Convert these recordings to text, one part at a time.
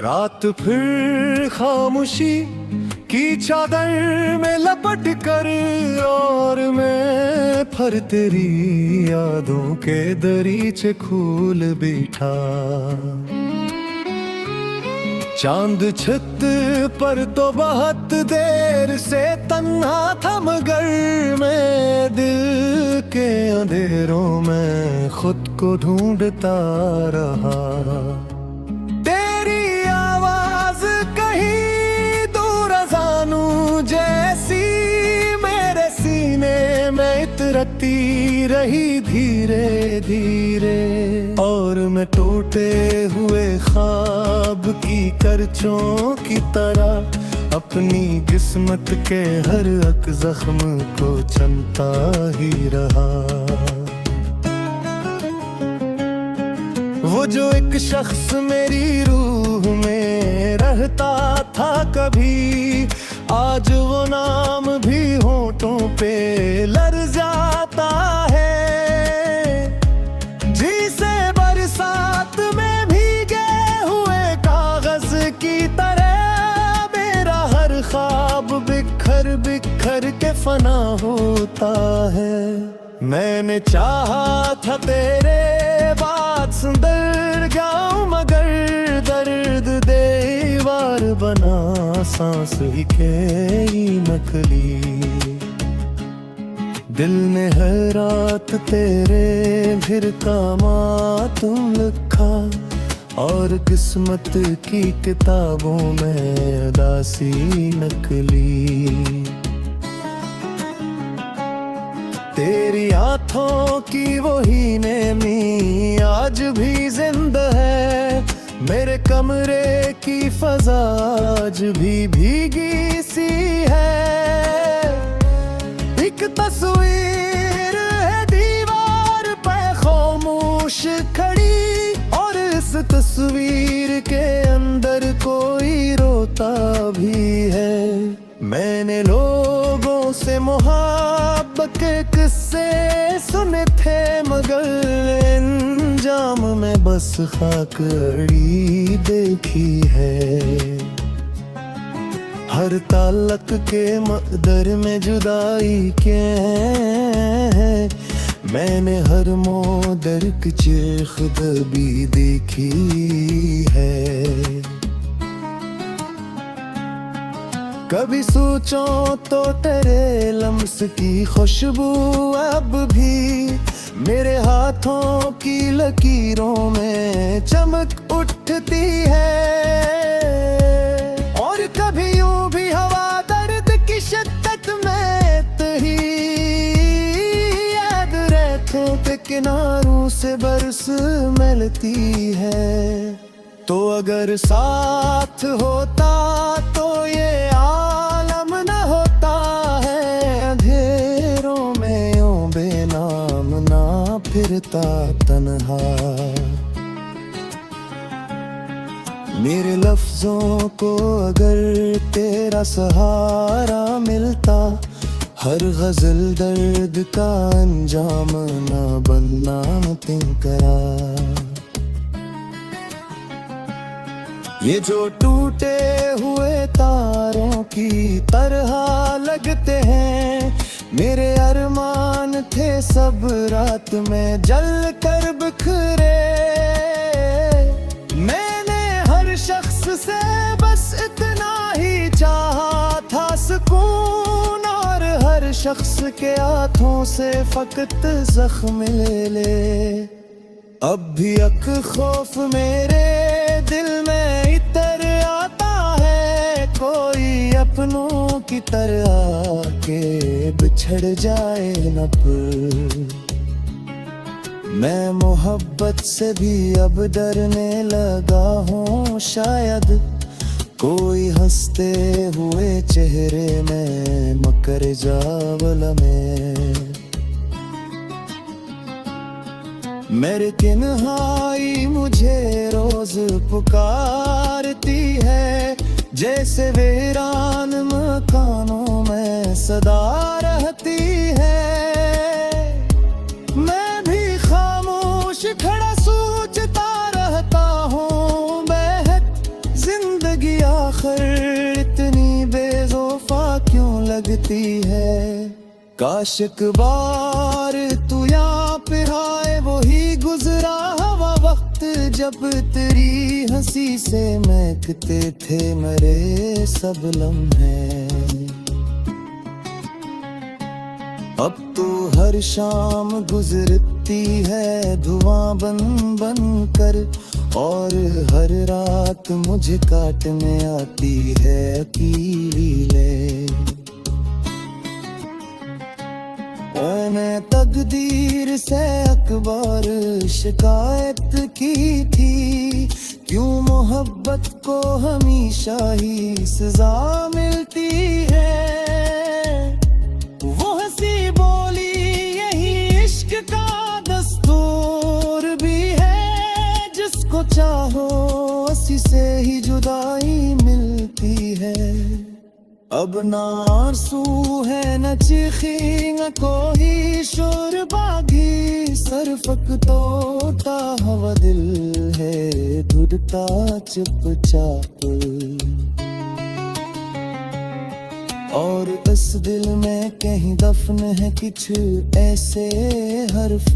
रात फिर खामोशी की चादर में लपट कर और मैं फिर तेरी यादों के दरीचे खोल बैठा। चांद छत पर तो बहुत देर से तन्हा था, मगर मैं दिल के अंधेरों में खुद को ढूंढता रहा। तेरी आवाज कहीं दूर अज़ानू जैसी मेरे सीने में इतरती रही धीरे धीरे, और मैं टूटे हुए ख्वाब की करचों की तरह अपनी किस्मत के हर एक जख्म को चमता ही रहा। वो जो एक शख्स मेरी रूह में रहता था कभी, आज वो नाम भी होठों पे लरज़ाता है। जिसे बरसात में भीगे हुए कागज की तरह मेरा हर ख्वाब बिखर बिखर के फना होता है। मैंने चाहा था तेरे बात सुंदर गाऊं, मगर दर्द दीवार बना सांस ही के नकली। दिल ने हर रात तेरे फिर कामा तुम लिखा, और किस्मत की किताबों में उदासी नकली। तेरी आँखों की वही नेमी आज भी जिंदा है, मेरे कमरे की फजा आज भी भीगी सी है। एक तस्वीर है दीवार पे खामोश खड़ी, और इस तस्वीर के अंदर कोई रोता भी है। मैंने लोगों से मोहब्बत के किस्से सुने थे, मगर अंजाम में बस खाकड़ी देखी है। हर ताल्लुक के मकदर में जुदाई के है, मैंने हर मोदर की चीख दबी देखी है। कभी सोचो तो तेरे लम्स की खुशबू अब भी मेरे हाथों की लकीरों में चमक उठती है। और कभी यूं भी हवा दर्द की शिद्दत में तेरी याद रेतों के किनारों से बरस मिलती है। तो अगर साथ होता तो ये आलम न होता है, अंधेरों में यूं बेनाम ना फिरता तन्हा। मेरे लफ्जों को अगर तेरा सहारा मिलता, हर गजल दर्द का अंजाम ना बनना तिनकरा। ये जो टूटे हुए तारों की तरह लगते हैं, मेरे अरमान थे सब रात में जल कर बिखरे। मैंने हर शख्स से बस इतना ही चाहा था सुकून, और हर शख्स के हाथों से फकत जख्म ले ले। अब भी अक खौफ मेरे दिल में इतर आता है, कोई अपनों की तरह के बिछड़ जाए न फिर। मैं मोहब्बत से भी अब डरने लगा हूँ, शायद कोई हंसते हुए चेहरे में मकर जावल में। मेरे तन्हाई मुझे रोज पुकारती है, जैसे वीरान मकानों में सदा रहती है। मैं भी खामोश खड़ा सोचता रहता हूँ, बेहद मिलती है। काश एक बार तू यहाँ पे आए, वही गुजरा हवा वक्त जब तेरी हंसी से महकते थे मेरे सब लम्हे। अब तो हर शाम गुजरती है धुआं बन बन कर, और हर रात मुझे काटने आती है अकेले। मैंने तकदीर से अकबर शिकायत की थी, क्यों मोहब्बत को हमेशा ही सजा मिलती है। वो हंसी बोली यही इश्क का दस्तूर भी है, जिसको चाहो उसी से ही जुदाई मिलती है। अब ना आंसू है न चीखी न कोई शोर बागी, सरफक तोता हवा दिल है ढूंढता चुपचाप। और इस दिल में कहीं दफन है कुछ ऐसे हर्फ,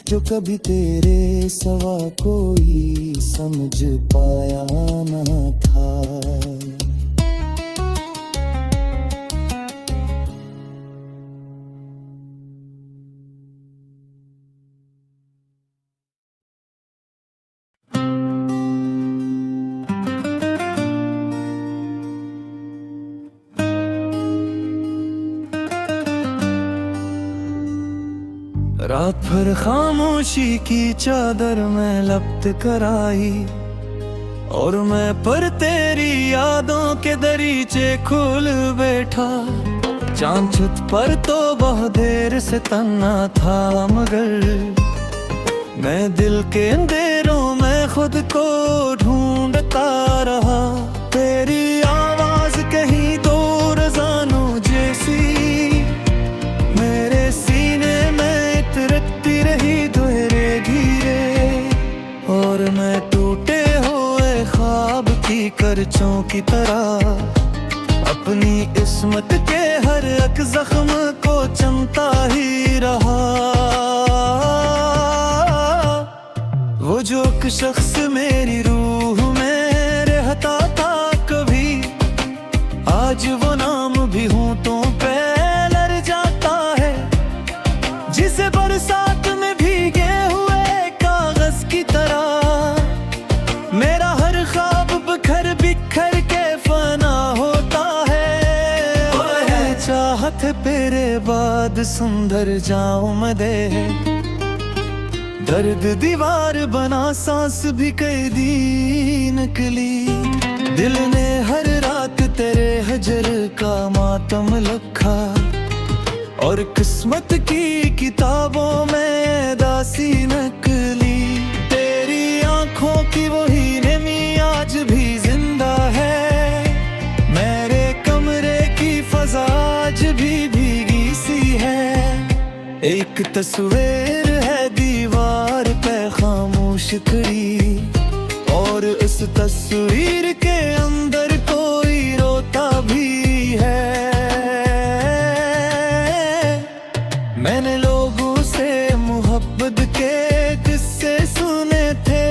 जो कभी तेरे सवा कोई समझ पाया ना था। रात भर खामोशी की चादर में लपट कर आई, और मैं पर तेरी यादों के दरीचे खोल बैठा। चांद छत पर तो बहुत देर से तन्हा था, मगर मैं दिल के अंधेरों में खुद को ढूंढता रहा। तेरी आवाज कहीं दूर जानू जैसी मेरे सीने में रखती रही धीरे धीरे, और मैं टूटे हुए ख्वाब की करचों की तरह अपनी इस्मत के हर एक जख्म को चमता ही रहा। वो जो एक शख्स मेरी रूह में रहता था कभी, आज वो नाम भी होंठों पे लड़ जाता है। जिसे बरसात में भीगे हुए कागज की तरह मेरा हर ख्वाब बिखर बिखर के फना होता है। वह चाहत तेरे बाद सुंदर जाऊं मैं दे, दर्द दीवार बना सांस भी कैदी निकली। दिल ने हर रात तेरे हजर का मातम लिखा, और किस्मत की किताबों में दासी नकली। तेरी आंखों की वही नमी आज भी जिंदा है, मेरे कमरे की फजा आज भी भीगी सी है। एक तस्वीर है दीवार पे खामोश खड़ी, और उस तस्वीर के अंदर कोई रोता भी है। मैंने लोगों से मोहब्बत के किस्से सुने थे,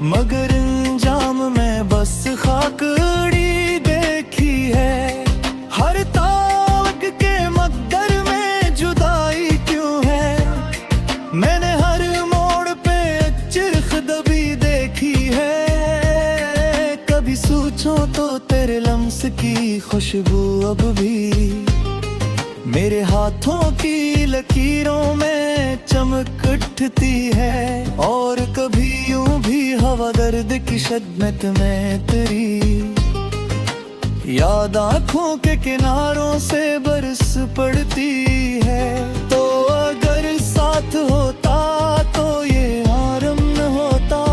मगर अंजाम में बस खाकड़ी देखी है। हर ताक के मकदर में जुदाई क्यों है, मैंने हर मोड़ पे चिरखदबी देखी है। कभी सोचो तो तेरे लम्स की खुशबू अब भी मेरे हाथों की लकीरों में चमक उठती है। और कभी यूं भी हवा दर्द की शद्दत में तेरी याद आंखों के किनारों से बरस पड़ती है। तो अगर साथ होता तो ये आरम न होता,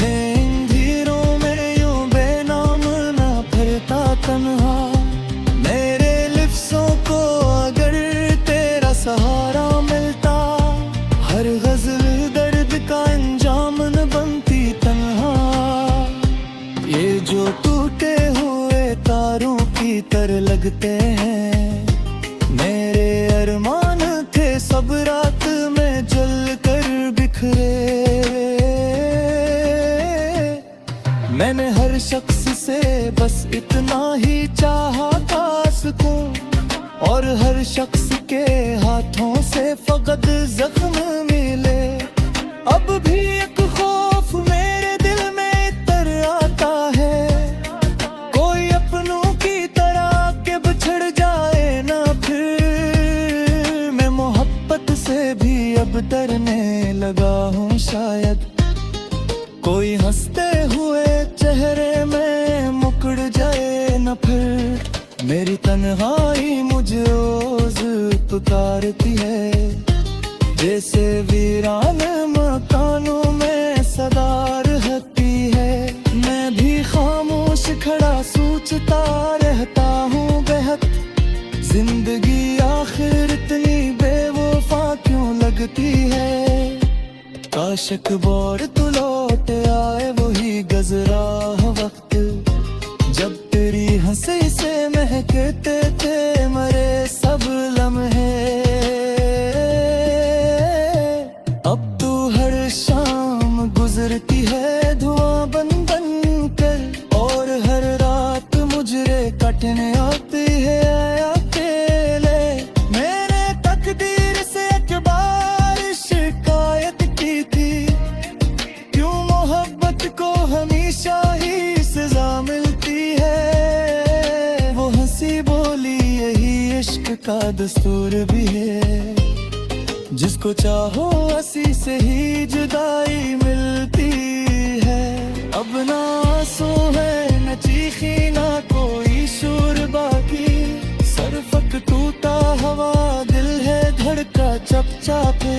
मैं इन धीरों में यूं बेनाम ना फिरता तन्हा। मेरे लिफ्सों को अगर तेरा सहारा मिलता, हर गजल दर्द का अंजाम न बनती तन्हा। ये जो टूटे हुए तारों की तरह लगते हैं, रात में जल कर बिखरे। मैंने हर शख्स से बस इतना ही चाहा था सुकून, और हर शख्स के हाथों से फकत जख्म मिले। अब भी एक खौफ मेरे दिल में इतर आता है, कोई अपनों की तरह के बिछड़ जाए ना फिर। मैं मोहब्बत से भी अब डरने लगा हूँ, शायद कोई हंसते हुए चेहरे में मुकड़ जाए न फिर। मेरी तन्हाई मुझे रोज पुकारती है, जैसे वीरान मकानों में सदा रहती है। मैं भी खामोश खड़ा सोचता रहता हूँ बेहद, जिंदगी आखिर इतनी बेवफा क्यों लगती है। काश अकबर तू लौट आए वही गजरा वक्त, जब तेरी हंसी से महकते थे मरे सब लम्हे। अब तू हर शाम गुजरती है धुआं बन बन कर, और हर रात मुझे कटने आती है अकेले। मैंने तकदीर से एक बार शिकायत की थी, क्यों मोहब्बत को हमेशा ही सजा मिलती है। वो हंसी बोली यही इश्क का दस्तूर भी है, जिसको चाहो हंसी से ही जुदाई मिलती है। अब ना आंसू है न चीखी ना कोई शोर बाकी, सरफक टूटा हवा दिल है धड़का चपचापे।